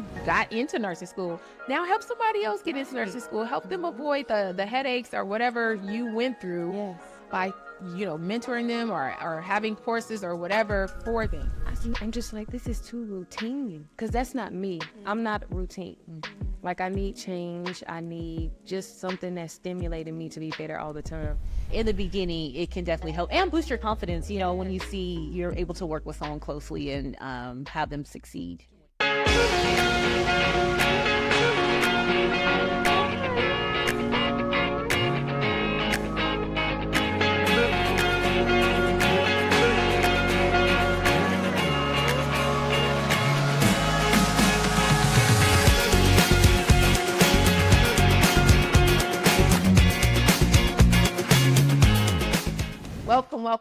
you got into nursing school. Now help somebody else get into nursing school. Help them avoid the headaches or whatever you went through by, mentoring them or having courses or whatever for them. I'm just like, this is too routine, because that's not me. I'm not routine. Like, I need change. I need just something that's stimulating me to be better all the time. In the beginning, it can definitely help and boost your confidence, when you see you're able to work with someone closely and have them succeed.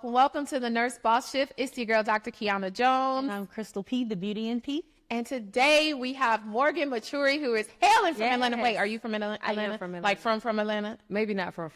Welcome to the Nurse Boss Shift. It's your girl, Dr. Kiana Jones. And I'm Christal P, the Beauty NP. And today we have Morgan Maturi, who is hailing from Atlanta. Wait, are you from Atlanta? I am from Atlanta. Like from Atlanta? Maybe not from.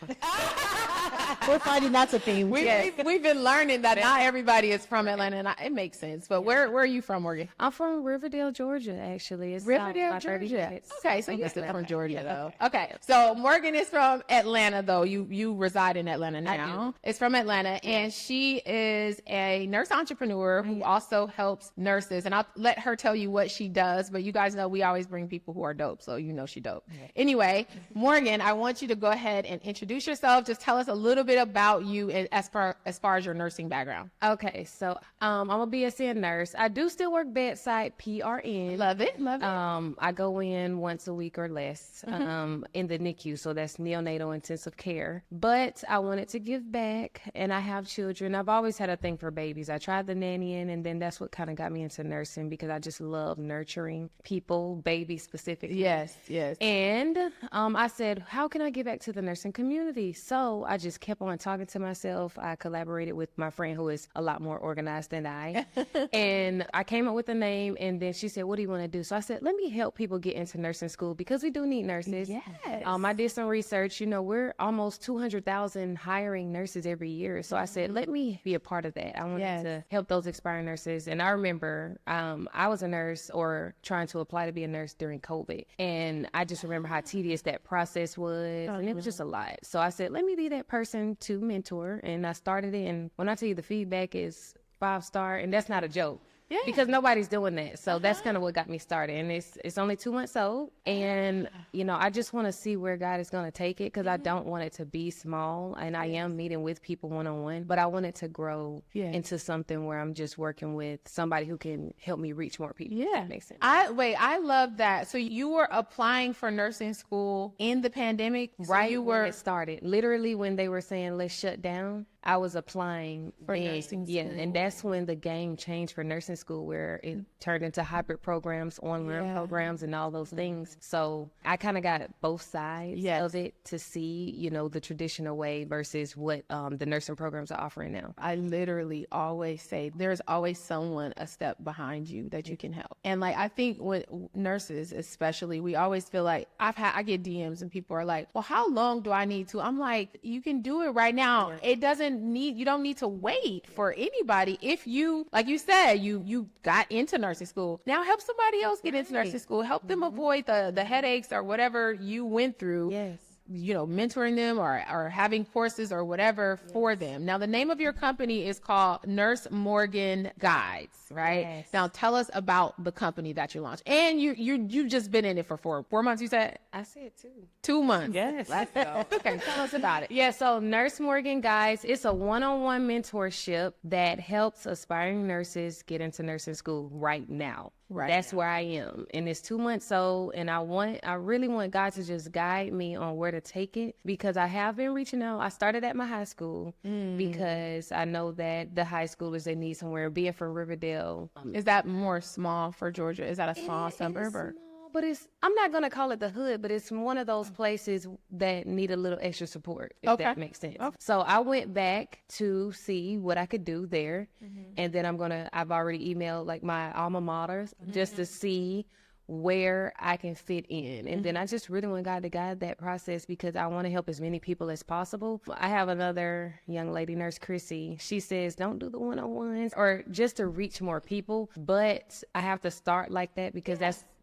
We're finding that's a theme. We've been learning that not everybody is from Atlanta, and it makes sense. But where are you from, Morgan? I'm from Riverdale, Georgia, actually. It's Riverdale, south by 30 Georgia. minutes. Okay, so you're still from Georgia, though. Okay, so Morgan is from Atlanta, though. You reside in Atlanta now. It's from Atlanta, and she is a nurse entrepreneur who also helps nurses. And I'll let her tell you what she does, but you guys know we always bring people who are dope, so she dope. Anyway, Morgan, I want you to go ahead and introduce yourself. Just tell us a little bit about you as far as your nursing background. Okay, so I'm a BSN nurse. I do still work bedside PRN. Love it. I go in once a week or less in the NICU, so that's neonatal intensive care. But I wanted to give back, and I have children. I've always had a thing for babies. I tried the nannying, and then that's what kind of got me into nursing, because I just love nurturing people, babies specifically. Yes. And I said, how can I give back to the nursing community? So I just kept on talking to myself. I collaborated with my friend who is a lot more organized than I. And I came up with a name, and then she said, what do you want to do? So I said, let me help people get into nursing school, because we do need nurses. Yes. I did some research. We're almost 200,000 hiring nurses every year. So I said, let me be a part of that. I wanted to help those expiring nurses. And I remember I was a nurse, or trying to apply to be a nurse during COVID. And I just remember how tedious that process was. And it was just a lot. So I said, let me be that person to mentor. And I started it. And when I tell you the feedback is 5-star, and that's not a joke. Yeah. Because nobody's doing that. So that's kind of what got me started. And it's only 2 months old. And, I just want to see where God is going to take it, because I don't want it to be small. And I am meeting with people one-on-one, but I want it to grow into something where I'm just working with somebody who can help me reach more people. Yeah. That makes sense. I love that. So you were applying for nursing school in the pandemic? Right when it started. Literally when they were saying, let's shut down, I was applying for nursing school. Yeah, and that's when the game changed for nursing school, where it turned into hybrid programs, online programs, and all those things. So I kind of got both sides of it to see, the traditional way versus what the nursing programs are offering now. I literally always say there's always someone a step behind you that you can help. And I think with nurses especially, we always feel like I get DMs and people are like, well, how long do I need to? I'm like, you can do it right now. It doesn't you don't need to wait for anybody. If you, like you said, you got into nursing school, now help somebody else get into nursing school. Help them avoid the headaches or whatever you went through. Yes. Mentoring them or having courses or whatever for them. Now, the name of your company is called Nurse Morgan Guides, right? Yes. Now, tell us about the company that you launched. And you've just been in it for 4 months, you said? I said 2. 2 months. Yes. Let's go. Okay, tell us about it. Yeah, so Nurse Morgan Guides, it's a one-on-one mentorship that helps aspiring nurses get into nursing school right now. That's where I am. And it's 2 months old, and I really want God to just guide me on where to take it, because I have been reaching out. I started at my high school because I know that the high schoolers, they need somewhere. Being from Riverdale. Is that more small for Georgia? Is that a small suburb? Or? But I'm not going to call it the hood, but it's one of those places that need a little extra support, if that makes sense. Okay. So I went back to see what I could do there. And then I've already emailed my alma maters just to see where I can fit in. And then I just really want God to guide that process, because I want to help as many people as possible. I have another young lady, Nurse Chrissy. She says, don't do the one-on-ones, or just to reach more people. But I have to start like that, because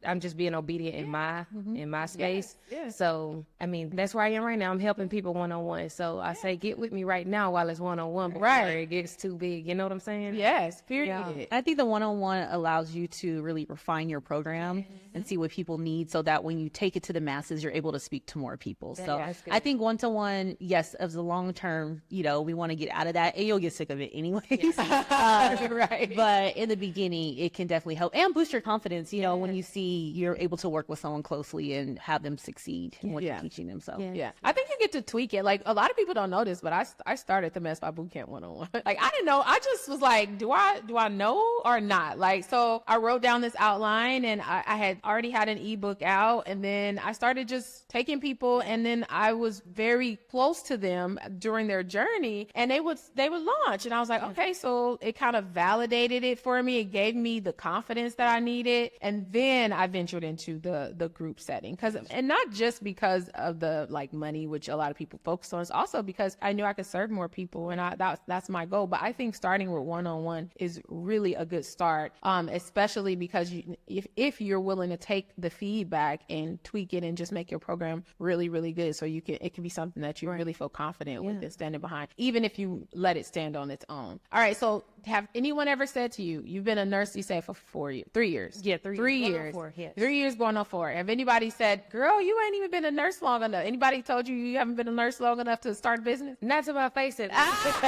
I'm just being obedient in my space. Yeah. So, I mean, that's where I am right now. I'm helping people one-on-one. So I say, get with me right now while it's one-on-one before it gets too big. You know what I'm saying? Yes, period. Yeah. I think the one-on-one allows you to really refine your program and see what people need so that when you take it to the masses, you're able to speak to more people. So I think one-to-one, yes, as a long-term, you know, we want to get out of that and you'll get sick of it anyways. Right. But in the beginning, it can definitely help and boost your confidence, you know, when you see you're able to work with someone closely and have them succeed in what you're teaching them. So yeah, I think you get to tweak it. Like a lot of people don't know this, but I started the Mess by Bootcamp 101. Like I didn't know. I just was like, do I know or not? Like, so I wrote down this outline and I had already had an ebook out, and then I started just taking people, and then I was very close to them during their journey, and they would launch, and I was like, okay, so it kind of validated it for me. It gave me the confidence that I needed, and then I ventured into the group setting, and not just because of the like money, which a lot of people focus on. It's also because I knew I could serve more people, and that's my goal. But I think starting with one-on-one is really a good start, especially because if you're willing to take the feedback and tweak it and just make your program really, really good, so it can be something that you really feel confident with and standing behind, even if you let it stand on its own. All right, so have anyone ever said to you, you've been a nurse, you say, for 3 years? Yeah, 3 years. 4, yes. 3 years going on 4. Have anybody said, girl, you ain't even been a nurse long enough? Anybody told you haven't been a nurse long enough to start a business? Not to my face at least.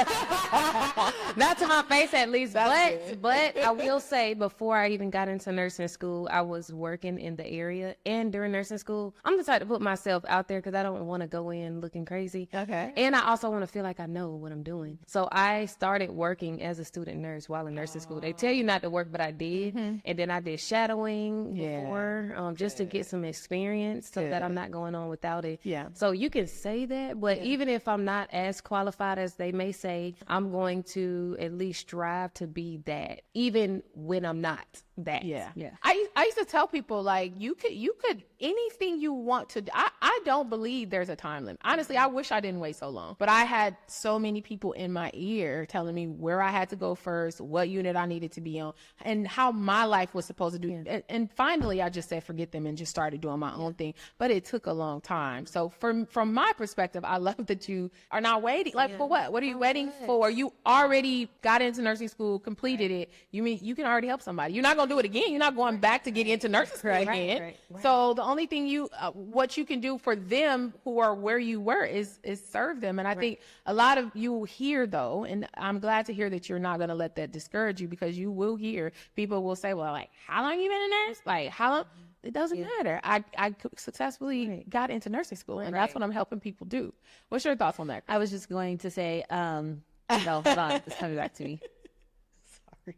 Not to my face at least. But I will say, before I even got into nursing school, I was working in the area, and during nursing school, I'm the type to put myself out there because I don't want to go in looking crazy. Okay. And I also want to feel like I know what I'm doing. So I started working as a student nurse while in nursing school. They tell you not to work, but I did. And then I did shadowing before, just to get some experience so that I'm not going on without it. Yeah. So you can say that, but even if I'm not as qualified as they may say, I'm going to at least strive to be that, even when I'm not that. Yeah. Yeah. I used to tell people, like, you could anything you want to do. I don't believe there's a time limit. Honestly, I wish I didn't wait so long, but I had so many people in my ear telling me where I had to go first, what unit I needed to be on, and how my life was supposed to do. And finally, I just said, forget them, and just started doing my own thing. But it took a long time. So from my perspective, I love that you are not waiting. Like, for what? What are you waiting for? You already got into nursing school, completed it. You mean you can already help somebody. You're not going to do it again. You're not going back to get into nursing school again. Right. So the only thing what you can do for them who are where you were is serve them. And I think a lot of you hear, though, and I'm glad to hear that you're not going to let that discourage you, because you will hear people will say, well, like, how long you been a nurse? Like, how long? It doesn't matter. I successfully got into nursing school, and that's what I'm helping people do. What's your thoughts on that? I was just going to say, no, hold on, it's coming back to me.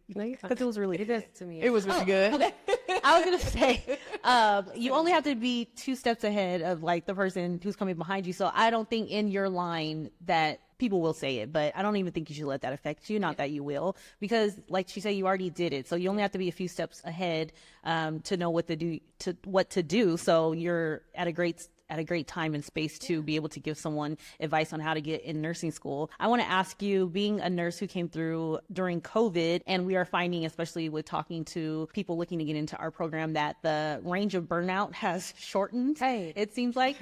Because it was really It does to me. It was really good. Okay. I was gonna say, you only have to be 2 steps ahead of like the person who's coming behind you. So I don't think in your line that people will say it, but I don't even think you should let that affect you. Not that you will, because like she said, you already did it. So you only have to be a few steps ahead to know what to do. So you're at a great time and space to be able to give someone advice on how to get in nursing school. I want to ask you, being a nurse who came through during COVID, and we are finding, especially with talking to people looking to get into our program, that the range of burnout has shortened. It seems like.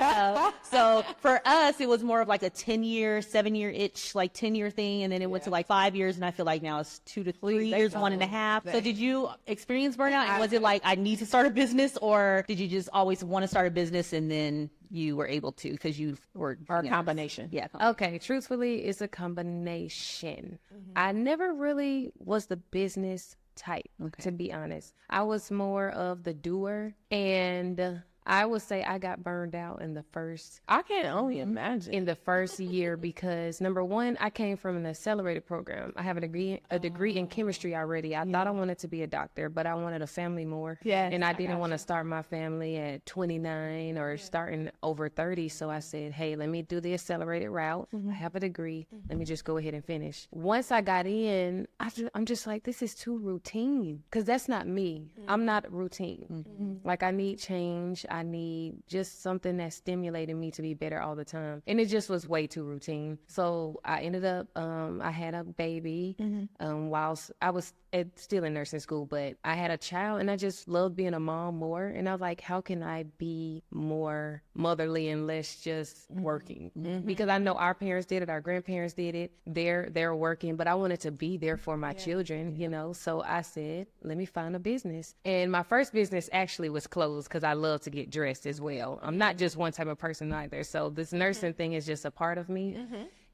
So for us, it was more of like a 10-year, 7-year itch, like 10-year thing. And then it went to like 5 years. And I feel like now it's 2 to 3 years, 1.5. So did you experience burnout? And was it like, I need to start a business, or did you just always want to start a business and then you were able to because you were or a combination? Yeah. Okay, truthfully, it's a combination. I never really was the business type, to be honest. I was more of the doer, and I would say I got burned out in the first. I can only imagine. In the first year, because number one, I came from an accelerated program. I have a degree in chemistry already. I thought I wanted to be a doctor, but I wanted a family more. Yes, And I didn't want to start my family at 29 or starting over 30. So I said, hey, let me do the accelerated route. I have a degree. Let me just go ahead and finish. Once I got in, I'm just like, this is too routine, because that's not me. I'm not routine. Like, I need change. I need just something that's stimulating me to be better all the time. And it just was way too routine. So I ended up, I had a baby whilst I was still in nursing school, but I had a child and I just loved being a mom more. And I was like, how can I be more motherly and less just working? Because I know our parents did it, our grandparents did it. They're working, but I wanted to be there for my children, you know? So I said, let me find a business. And my first business actually was clothes because I love to get dressed as well. I'm not just one type of person either. So this nursing thing is just a part of me.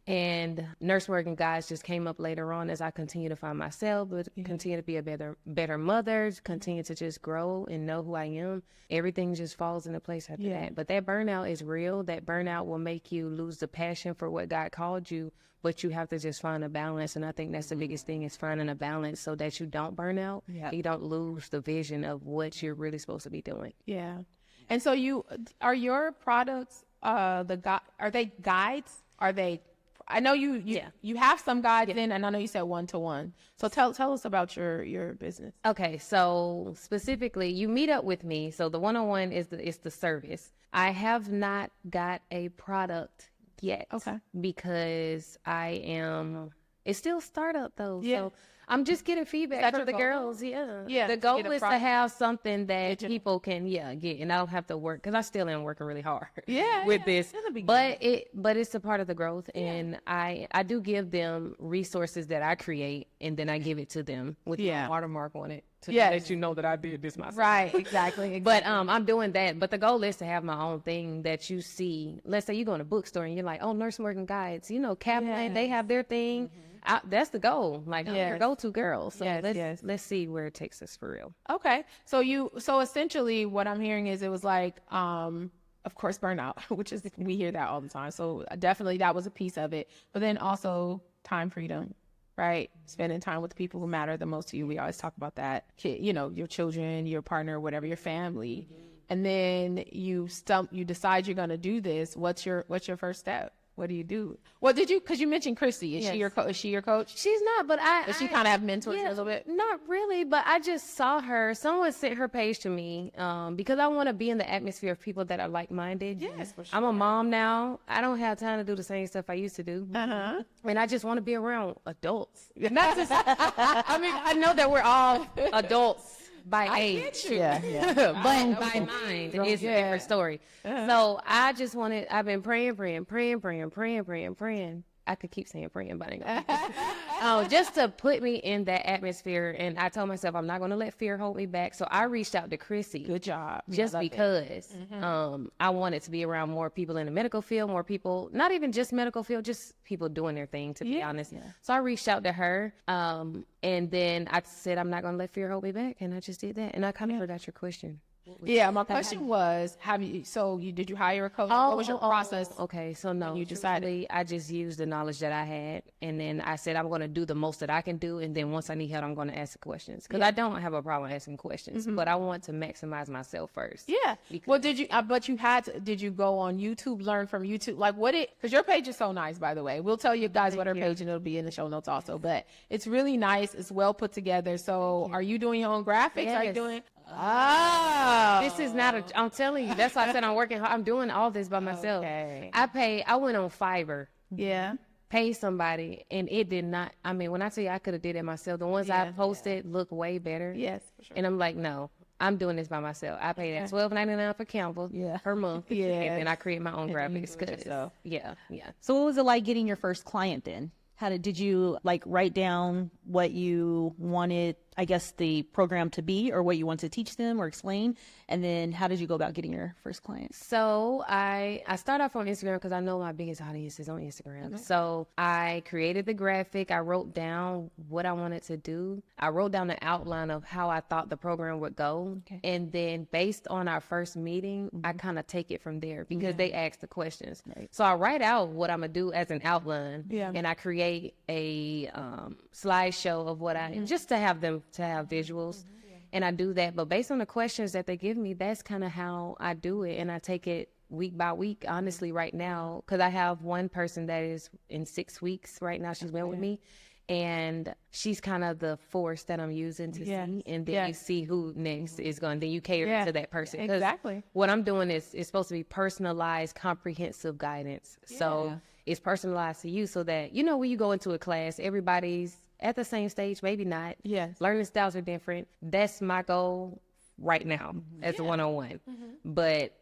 And nurse working guys just came up later on as I continue to find myself, but continue to be a better mother, continue to just grow and know who I am. Everything just falls into place after that. But that burnout is real. That burnout will make you lose the passion for what God called you, but you have to just find a balance. And I think that's the biggest thing, is finding a balance so that you don't burn out. You don't lose the vision of what you're really supposed to be doing. Yeah. And so are your products, are they guides? Are they, I know you have some guides in, and I know you said 1-to-1. So tell us about your business. Okay, so specifically, you meet up with me. So the 1-on-1 is the service. I have not got a product yet. Okay. Because it's still startup though. Yeah. So I'm just getting feedback from the girls. Yeah. The goal is to have something that people can get, and I don't have to work, because I still am working really hard with this. But it's a part of the growth, and I do give them resources that I create, and then I give it to them with my watermark on it to let you know that I did this myself. Right, exactly. But I'm doing that. But the goal is to have my own thing that you see. Let's say you go in a bookstore and you're like, oh, nurse working guides, Kaplan, they have their thing. That's the goal. Like, I'm your go-to girl. So let's see where it takes us for real. Okay. So essentially what I'm hearing is it was like, of course, burnout, which is, we hear that all the time. So definitely that was a piece of it. But then also time freedom, right? Spending time with the people who matter the most to you. We always talk about that. Your children, your partner, whatever, your family. And then you decide you're going to do this. What's your first step? What do you do? Well, because you mentioned Christy. Is she your coach? She's not, but Does she kind of have mentors a little bit? Not really, but I just saw her. Someone sent her page to me because I want to be in the atmosphere of people that are like-minded. Yes, for sure. I'm a mom now. I don't have time to do the same stuff I used to do. And I just want to be around adults. Not just, I know that we're all adults by age. But by mind is a different story. So I just I've been praying. I could keep saying praying, but I ain't gonna. Just to put me in that atmosphere. And I told myself I'm not going to let fear hold me back. So I reached out to Chrissy. Good job. Just because I wanted to be around more people in the medical field, more people, not even just medical field, just people doing their thing, to be honest. So I reached out to her. And then I said, I'm not going to let fear hold me back. And I just did that. And I kind of forgot your question. My question was, did you hire a coach? What was your process? Okay, so no, you decided. I just used the knowledge that I had, and then I said I'm going to do the most that I can do, and then once I need help, I'm going to ask questions, because I don't have a problem asking questions, but I want to maximize myself first. Yeah. Well, did you? But you had to. Did you go on YouTube, learn from YouTube? Like because your page is so nice, by the way. We'll tell you guys what her page, and it'll be in the show notes also. But it's really nice. It's well put together. So, are you doing your own graphics? Yes. Are you doing? This is not I'm telling you, that's why I said I'm working hard. I'm doing all this by myself. Okay. I went on Fiverr. Yeah. Pay somebody, and it did not. When I tell you I could have did it myself, the ones I posted look way better. Yes, for sure. And I'm like, no, I'm doing this by myself. I pay that $12.99 for Canva per month. And then I create my own graphics. So what was it like getting your first client then? Did you write down what you wanted, I guess, the program to be, or what you wanted to teach them or explain? And then how did you go about getting your first client? So I started off on Instagram because I know my biggest audience is on Instagram. Okay. So I created the graphic. I wrote down what I wanted to do. I wrote down the outline of how I thought the program would go. Okay. And then based on our first meeting, I kind of take it from there because they ask the questions. Right. So I write out what I'm going to do as an outline, and I create a slideshow of what just to have them to have visuals, and I do that. But based on the questions that they give me, that's kind of how I do it, and I take it week by week. Honestly, right now, because I have one person that is in 6 weeks right now. She's been with me, and she's kind of the force that I'm using to see, and then you see who next is going. Then you cater to that person. Exactly. What I'm doing is supposed to be personalized, comprehensive guidance. So it's personalized to you, so that when you go into a class, everybody's at the same stage, maybe not. Yes. Learning styles are different. That's my goal right now as a one-on-one. But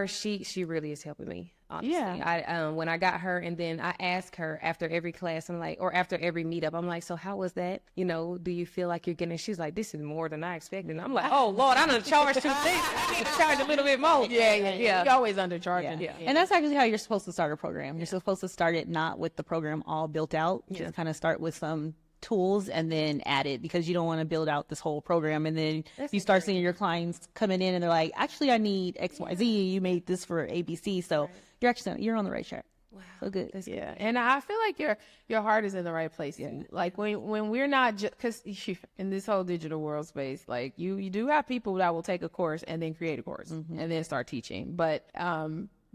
she really is helping me. Honestly. Yeah. When I got her, and then I ask her after every class, I'm like, or after every meetup, I'm like, so how was that? You know, do you feel like you're getting? She's like, this is more than I expected. And I'm like, oh Lord, I done charged 2 things. I need to charge a little bit more. Yeah. You're always undercharging. Yeah. And that's actually how you're supposed to start a program. You're supposed to start it not with the program all built out. Just kind of start with some tools and then add it, because you don't want to build out this whole program and then you start seeing your clients coming in and they're like, actually I need XYZ, you made this for ABC, so you're on the right track. Wow. So good. Yeah. And I feel like your heart is in the right place too. Like when we're not just, because in this whole digital world space, like you do have people that will take a course and then create a course and then start teaching, but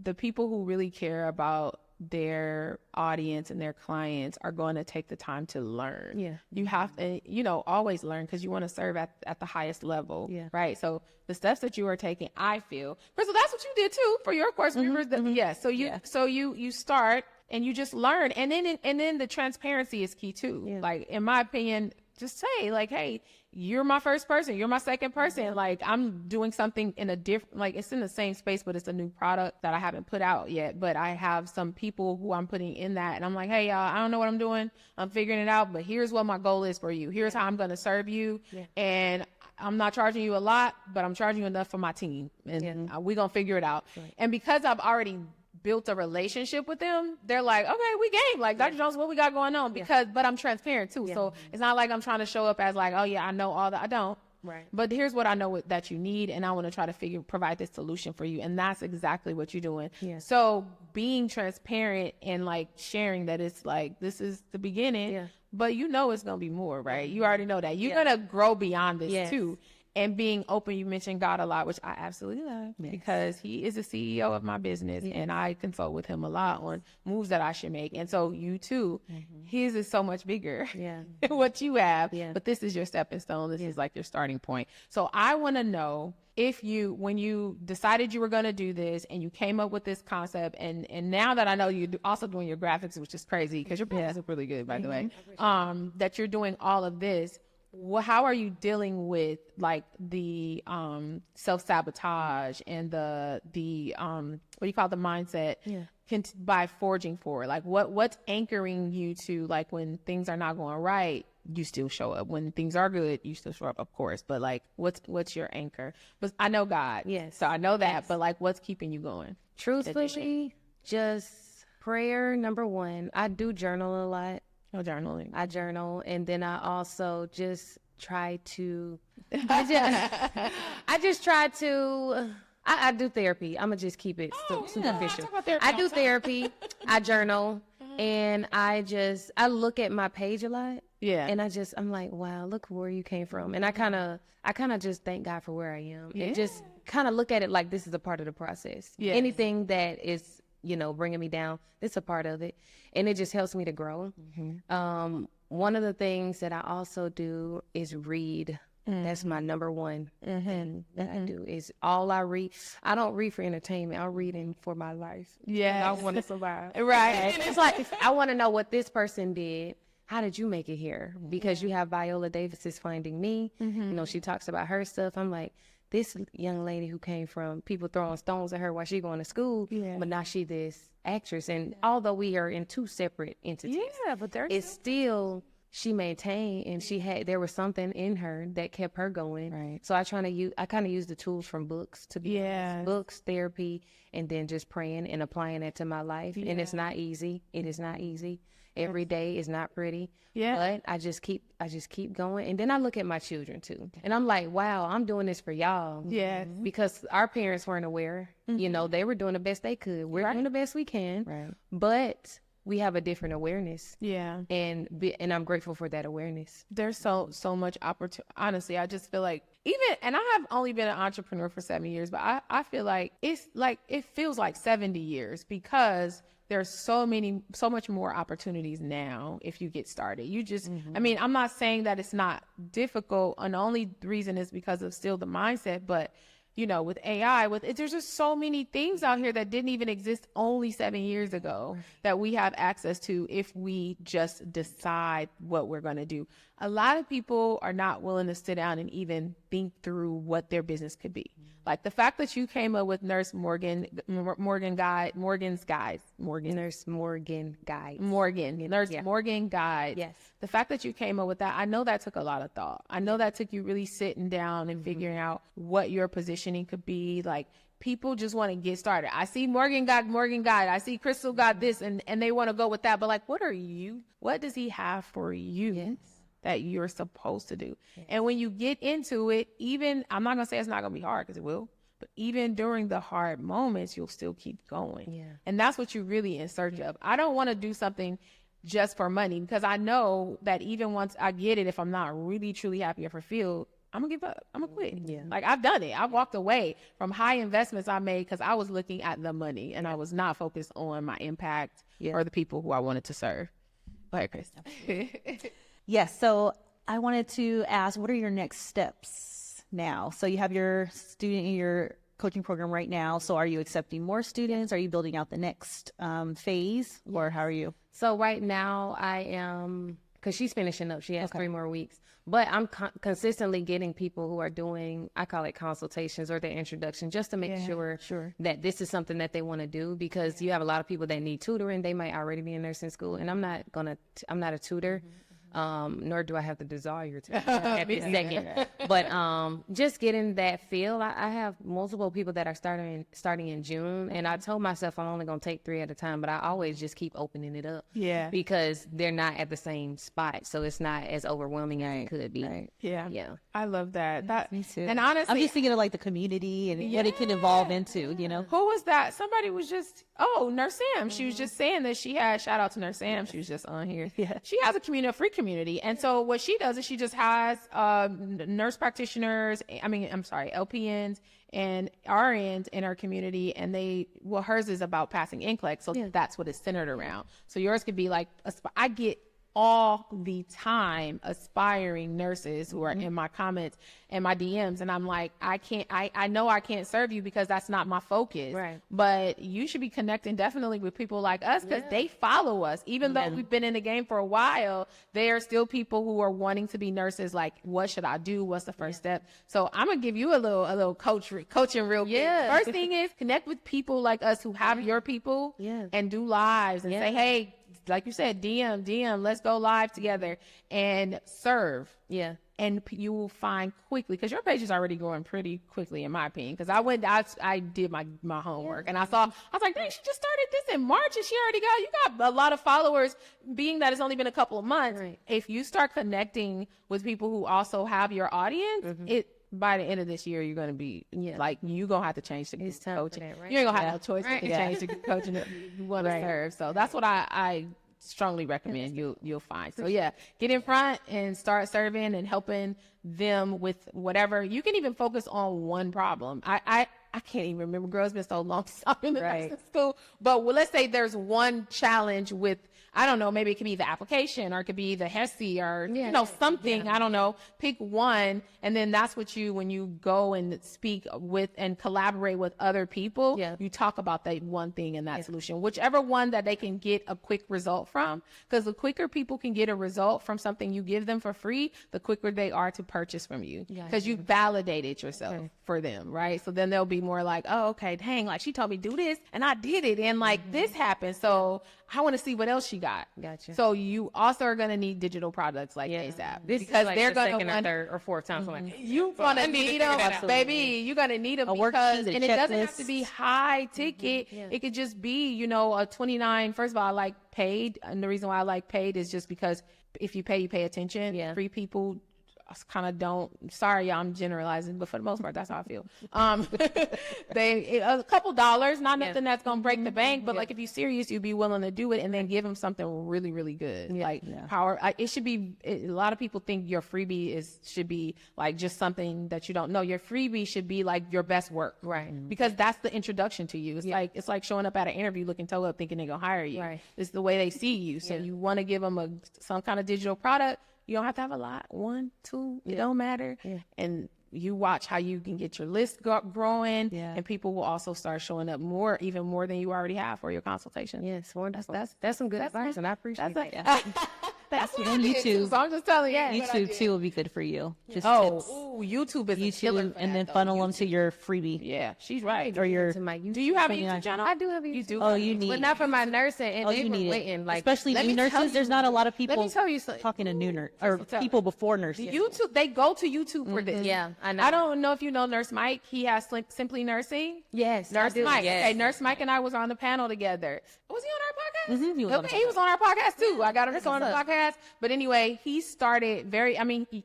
the people who really care about their audience and their clients are going to take the time to learn. Yeah. You have to, always learn, because you want to serve at the highest level. Yeah. Right. So the steps that you are taking, I feel, Christal, that's what you did too for your course. Yeah. So you start and you just learn, and then the transparency is key too. Yeah. Like, in my opinion, just say like, hey, you're my first person, you're my second person. Like, I'm doing something in a different, like, it's in the same space, but it's a new product that I haven't put out yet. But I have some people who I'm putting in that, and I'm like, hey, y'all, I don't know what I'm doing. I'm figuring it out, but here's what my goal is for you. Here's how I'm going to serve you. Yeah. And I'm not charging you a lot, but I'm charging you enough for my team, and we're going to figure it out. Right. And because I've already built a relationship with them, they're like, okay, we game. Like, Dr. Jones, what we got going on? But I'm transparent too. So it's not like I'm trying to show up as like, oh yeah, I know all that. I don't. Right. But here's what I know that you need, and I want to try to provide this solution for you. And that's exactly what you're doing. Yeah. So being transparent and like sharing that it's like, this is the beginning, but it's going to be more, right? You already know that. You're going to grow beyond this too. And being open, you mentioned God a lot, which I absolutely love, because he is the CEO of my business, and I consult with him a lot on moves that I should make. And so you too, his is so much bigger than what you have, but this is your stepping stone. This is like your starting point. So I want to know, when you decided you were going to do this and you came up with this concept, and now that I know you're also doing your graphics, which is crazy because your graphics are really good, by the way, that you're doing all of this. How are you dealing with like the self-sabotage and the what do you call the mindset by forging forward? Like what's anchoring you to, like, when things are not going right, you still show up. When things are good, you still show up, of course. But like, what's your anchor? But I know God. Yes. So I know that. But like, what's keeping you going? Truthfully, just prayer, number one. I do journal a lot. No journaling. I journal, and then I also just try to. I do therapy. I'm gonna just keep it superficial. I do therapy. I journal, and I look at my page a lot. Yeah. And I'm like, wow, look where you came from, and I kind of just thank God for where I am, and just kind of look at it like this is a part of the process. Yeah. Anything that is, bringing me down, it's a part of it. And it just helps me to grow. Mm-hmm. One of the things that I also do is read. That's my number one thing that I do, is all I read. I don't read for entertainment. I'm reading for my life. Yeah. I want to survive. Right. It's like, I want to know what this person did. How did you make it here? Because you have Viola Davis is Finding Me. She talks about her stuff. I'm like, this young lady who came from people throwing stones at her while she going to school, but now she this actress. And although we are in two separate entities, but it's still, she maintained, and there was something in her that kept her going. Right. So I kind of use the tools from books to be books, therapy, and then just praying and applying it to my life. And it's not easy. It is not easy. Every day is not pretty. Yeah. But I just keep going. And then I look at my children too. And I'm like, wow, I'm doing this for y'all. Yeah. Because our parents weren't aware. They were doing the best they could. We're doing the best we can. Right. But we have a different awareness. Yeah. And I'm grateful for that awareness. There's so much opportunity. Honestly, I just feel like and I have only been an entrepreneur for 7 years, but I feel like it feels like 70 years, because there's so much more opportunities now if you get started. You just, I mean, I'm not saying that it's not difficult, and the only reason is because of still the mindset, but you know, with AI, there's just so many things out here that didn't even exist only 7 years ago that we have access to if we just decide what we're going to do. A lot of people are not willing to sit down and even think through what their business could be. Like the fact that you came up with Nurse Morgan's Guide. Yes. The fact that you came up with that, I know that took a lot of thought. I know that took you really sitting down and figuring out what your positioning could be. Like people just want to get started. I see Morgan Guide. I see Christal got this and they want to go with that. But like, what does he have for you? That you're supposed to do. Yes. And when you get into it, even, I'm not going to say it's not going to be hard because it will, but even during the hard moments, you'll still keep going. Yeah. And that's what you're really in search of. I don't want to do something just for money because I know that even once I get it, if I'm not really, truly happy or fulfilled, I'm going to give up. I'm going to quit. Yeah. Like I've done it. I've walked away from high investments I made because I was looking at the money and I was not focused on my impact or the people who I wanted to serve. Go ahead, Chris. Yes. So I wanted to ask, what are your next steps now? So you have your student in your coaching program right now. So are you accepting more students? Are you building out the next phase or how are you? So right now I am, because she's finishing up. She has 3 more weeks. But I'm consistently getting people who are doing, I call it consultations or their introduction, just to make sure that this is something that they want to do, because you have a lot of people that need tutoring. They might already be in nursing school, and I'm not a tutor. Nor do I have the desire to at this second. But just getting that feel, I have multiple people that are starting in June, and I told myself I'm only going to take 3 at a time, but I always just keep opening it up. Yeah. Because they're not at the same spot, so it's not as overwhelming as it could be. Right. Yeah. Yeah. I love that. Me too. And honestly, I'm just thinking of like the community and what it can evolve into, you know? Who was that? Somebody was just, Nurse Sam. She was just saying that she had, shout out to Nurse Sam. She was just on here. Yeah. She has a free community. And so what she does is she just has nurse practitioners, LPNs and RNs in her community. And hers is about passing NCLEX. So that's what it's centered around. So yours could be like, I get all the time aspiring nurses who are in my comments and my DMs, and I'm like, I know I can't serve you because that's not my focus, right? But you should be connecting definitely with people like us because they follow us. Even though we've been in the game for a while, there are still people who are wanting to be nurses. Like, what should I do? What's the first step? So I'm gonna give you a little coaching real quick. First thing is connect with people like us who have your people and do lives and say, hey, like you said, DM, let's go live together and serve. Yeah. And you will find quickly, because your page is already growing pretty quickly, in my opinion. Because I did my homework and I was like, dang, she just started this in March and you got a lot of followers, being that it's only been a couple of months. Right. If you start connecting with people who also have your audience, by the end of this year, you're going to be like, you're going to have to change the coaching. That, right? You ain't going to have no choice to change the coaching that you want to serve. So that's what I strongly recommend you'll find. So get in front and start serving and helping them with whatever. You can even focus on one problem. I can't even remember, girl, it's been so long since I've been in nursing school. But let's say there's one challenge with, I don't know, maybe it could be the application or it could be the HESI or, something. I don't know. Pick one. And then that's what when you go and speak with and collaborate with other people, you talk about that one thing and that solution, whichever one that they can get a quick result from. Because the quicker people can get a result from something you give them for free, the quicker they are to purchase from you. Because you validated yourself for them, right? So then they'll be more like, oh, okay, dang, like she told me do this and I did it. And like this happened. So I want to see what else she got. Gotcha. So you also are going to need digital products like ASAP. This because is like they're the going second or third or fourth time. You're going to need them, baby. You're going to need them because, and it doesn't have to be high ticket. It could just be, a 29. First of all, I like paid. And the reason why I like paid is just because if you pay attention. Free people kind of don't. Sorry, y'all, I'm generalizing, but for the most part, that's how I feel. A couple dollars, not nothing that's gonna break the bank, but like if you're serious, you'd be willing to do it and then give them something really, really good. Power. It should be. A lot of people think your freebie should be like just something that you don't know. Your freebie should be like your best work, right? Because that's the introduction to you. It's like showing up at an interview looking toe up, thinking they're gonna hire you. Right. It's the way they see you. So you want to give them some kind of digital product. You don't have to have a lot. 1, 2, it don't matter. And you watch how you can get your list growing, and people will also start showing up even more than you already have for your consultation. Yes, wonderful. That's some good advice, and I appreciate that. That's what on YouTube. So I'm just telling you. YouTube too will be good for you. Just YouTube is a killer YouTube, for and that, then though. funnel them to your freebie. Yeah, she's right. Or your To my YouTube. Do you have a Depending on- YouTube channel? I do have a YouTube. You do. Oh, you need. But not for my nursing, and Oh, they you were need waiting. it. Like, Especially let new me tell nurses. you- There's not a lot of people Let me tell you something. talking to new nurse or people before nurses. YouTube, they go to YouTube for this. yeah, I know. I don't know if you know Nurse Mike. He has Simply Nursing. Yes, Nurse I do. Mike. Yes. Okay, Nurse Mike and I was on the panel together. Was he on our podcast? Mhm, he was on the He was on our podcast too. I got him to That's come on the what's podcast. But anyway, he started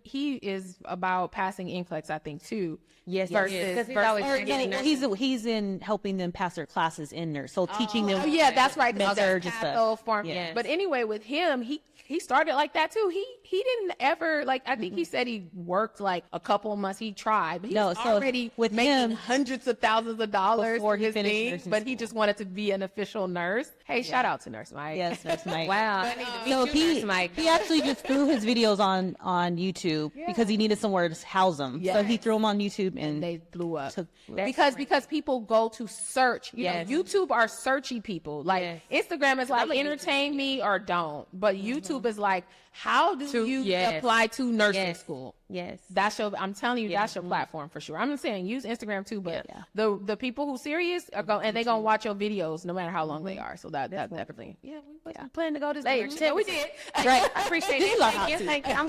he is about passing NCLEX, I think, too. Yes, versus, because he's versus- always Or, training yeah, nurses. he's in helping them pass their classes in nurse. So teaching them. Oh yeah, that's right. Med-surg and stuff. Form. Yes. But anyway, with him, he started like that too. He didn't ever like. I think he said he worked like a couple of months. He tried, but he's No, so already with making him, hundreds of thousands of dollars before for he his finished thing. nursing But he school. just wanted to be an official nurse. Hey, shout out to Nurse Mike. Yes, Nurse Mike. Wow. So he Mike. he actually just threw his videos on YouTube because he needed somewhere to house them. So he Yes. threw them on YouTube and They blew up took- because people go to search. You Yes. know, YouTube are searchy people. Like Yes. Instagram is like like entertain me or don't, but YouTube is like how do you yes. apply to nursing Yes. school? Yes. I'm telling you, that's your platform for sure. I'm not saying use Instagram too, but the people who serious are going and they gonna watch your videos no matter how long they are. So that definitely. Yeah, we plan to go this direction. So we did. Right. I appreciate it. Like Thank you. Thank you. I'm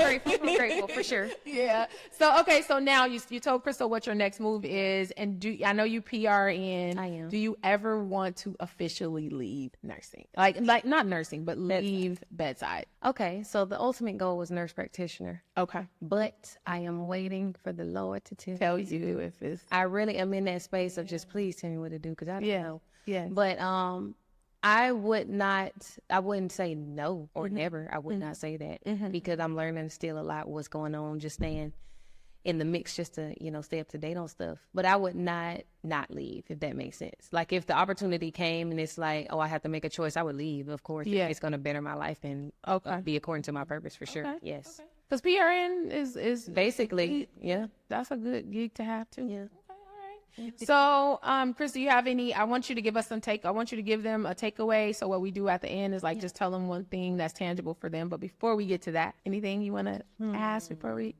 grateful for sure. Yeah. So okay. So now you told Christal what your next move is, and I know you PRN. I am. Do you ever want to officially leave nursing? Like not nursing, but leave bedside. Okay, so the ultimate goal was nurse practitioner, Okay. but I am waiting for the Lord to Tell you if it's I really am in that space of just please tell me what to do because I don't know. yeah. But I wouldn't say no or never. I would not say that because I'm learning still a lot what's going on, just staying in the mix just to, stay up to date on stuff. But I would not leave, if that makes sense. Like if the opportunity came and it's like, oh, I have to make a choice, I would leave, of course. Yeah. It's going to better my life and be according to my purpose for sure. Okay. Yes. Because PRN is Basically, yeah. that's a good gig to have too. Yeah. So, Chris, do you have any? I want you to give us I want you to give them a takeaway. So what we do at the end is like just tell them one thing that's tangible for them. But before we get to that, anything you want to ask before we?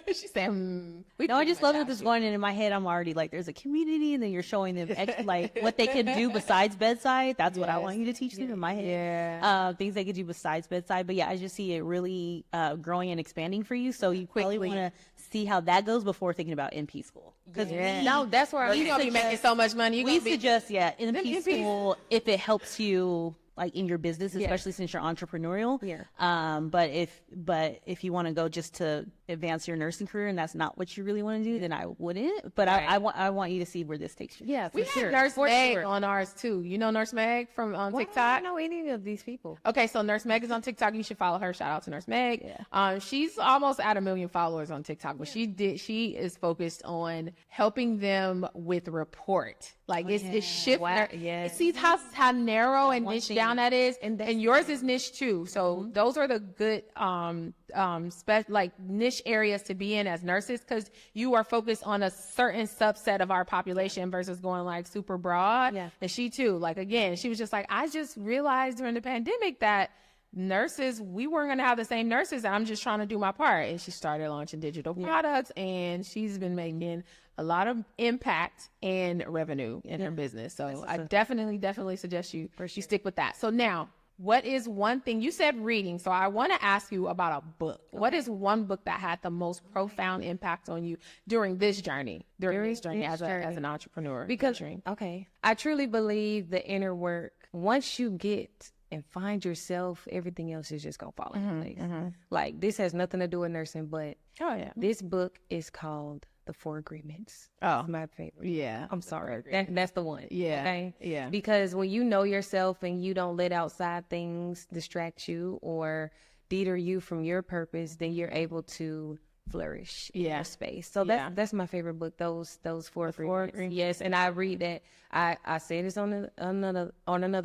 She said, No, I just love that this going in my head. I'm already like, there's a community, and then you're showing them like what they can do besides bedside. That's what I want you to teach them in my head. Yeah. Things they could do besides bedside. But yeah, I just see it really growing and expanding for you. So you probably want to see how that goes before thinking about NP school. Because No, that's where You're gonna be making so much money. we suggest NP NP school if it helps you like in your business, especially since you're entrepreneurial. Yeah. But if you want to go just to advance your nursing career and that's not what you really want to do, then I wouldn't. But I want you to see where this takes you. Yeah, for We sure. have Nurse For Meg sure. on ours too. You know Nurse Meg from I TikTok? don't know any of these people. Okay, so Nurse Meg is on TikTok. You should follow her. Shout out to Nurse Meg. She's almost at 1 million followers on TikTok, but she is focused on helping them with report. Like it's shift. Wow, yes. See how narrow and niche down that is, and yours is niche too. So those are the good niche areas to be in as nurses, because you are focused on a certain subset of our population versus going like super broad. Yeah. And she too, like again, she was just like, I just realized during the pandemic that nurses, we weren't going to have the same nurses, and I'm just trying to do my part. And she started launching digital products, and she's been making a lot of impact and revenue in her business. So I definitely suggest you stick with that. So now, what is one thing you said reading? So I want to ask you about a book. Okay. What is one book that had the most profound impact on you during this journey, as an entrepreneur? Because I truly believe the inner work, once you get and find yourself, everything else is just gonna fall into place. Like this has nothing to do with nursing, but this book is called The 4 Agreements. Oh, it's my favorite. Yeah, I'm sorry. That's the one. Yeah. Okay. Yeah. Because when you know yourself and you don't let outside things distract you or deter you from your purpose, then you're able to flourish Yeah. in their space. So Yeah. that's my favorite book. Those four Four agreements. Agreements. Yes, and I read that. I said this on another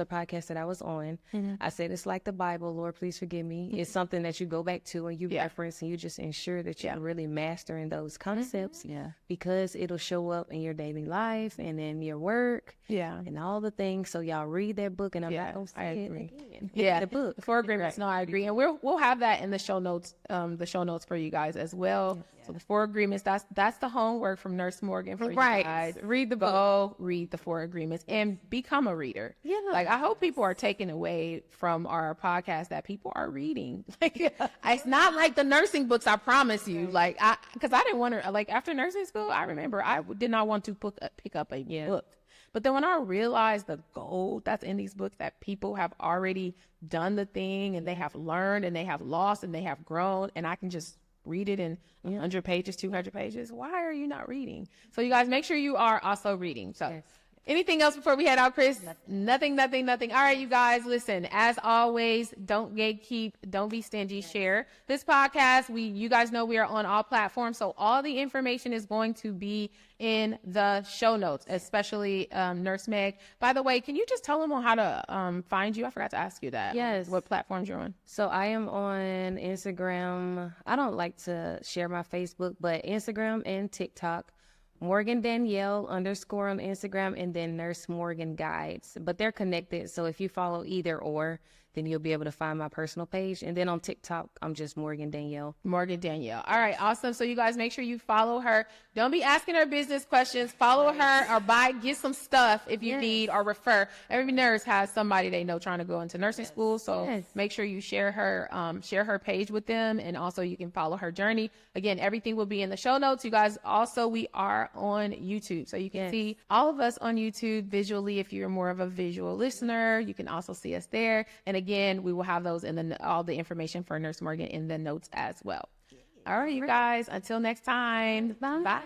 podcast that I was on. I said it's like the Bible. Lord, please forgive me. It's something that you go back to and you reference, and you just ensure that you're really mastering those concepts. Yeah. Because it'll show up in your daily life and in your work. Yeah. And all the things. So y'all read that book, and I'm not gonna I say agree. it again. Yeah, The book. the 4 agreements. No, I agree, and we'll have that in the show notes for you guys as well. So the 4 agreements. That's the homework from Nurse Morgan for you guys. Read the book. Go read the 4 agreements and become a reader. Yeah. Like, I hope people are taking away from our podcast that people are reading. Like, it's not like the nursing books, I promise you. Like, because I didn't want to, like, after nursing school, I remember I did not want to pick up a book. But then when I realized the gold that's in these books, that people have already done the thing and they have learned and they have lost and they have grown, and I can just read it in 100 pages, 200 pages. Why are you not reading? So you guys, make sure you are also reading. So anything else before we head out, Chris? Nothing. All right, you guys, listen, as always, don't gatekeep, don't be stingy, share this podcast. You guys know we are on all platforms, so all the information is going to be in the show notes, especially Nurse Meg. By the way, can you just tell them how to find you? I forgot to ask you that. Yes. What platforms you're on? So I am on Instagram. I don't like to share my Facebook, but Instagram and TikTok. Morgan Danielle _ on Instagram, and then Nurse Morgan Guides. But they're connected, so if you follow either or, then you'll be able to find my personal page. And then on TikTok, I'm just Morgan Danielle. Morgan Danielle. All right, awesome. So you guys, make sure you follow her. Don't be asking her business questions. Follow her or get some stuff if you need, or refer. Every nurse has somebody they know trying to go into nursing school. So make sure you share her page with them, and also you can follow her journey. Again, everything will be in the show notes. You guys, also, we are on YouTube, so you can see all of us on YouTube visually. If you're more of a visual listener, you can also see us there. And again, we will have those in all the information for Nurse Morgan in the notes as well. All right, you guys, until next time. Bye. Bye.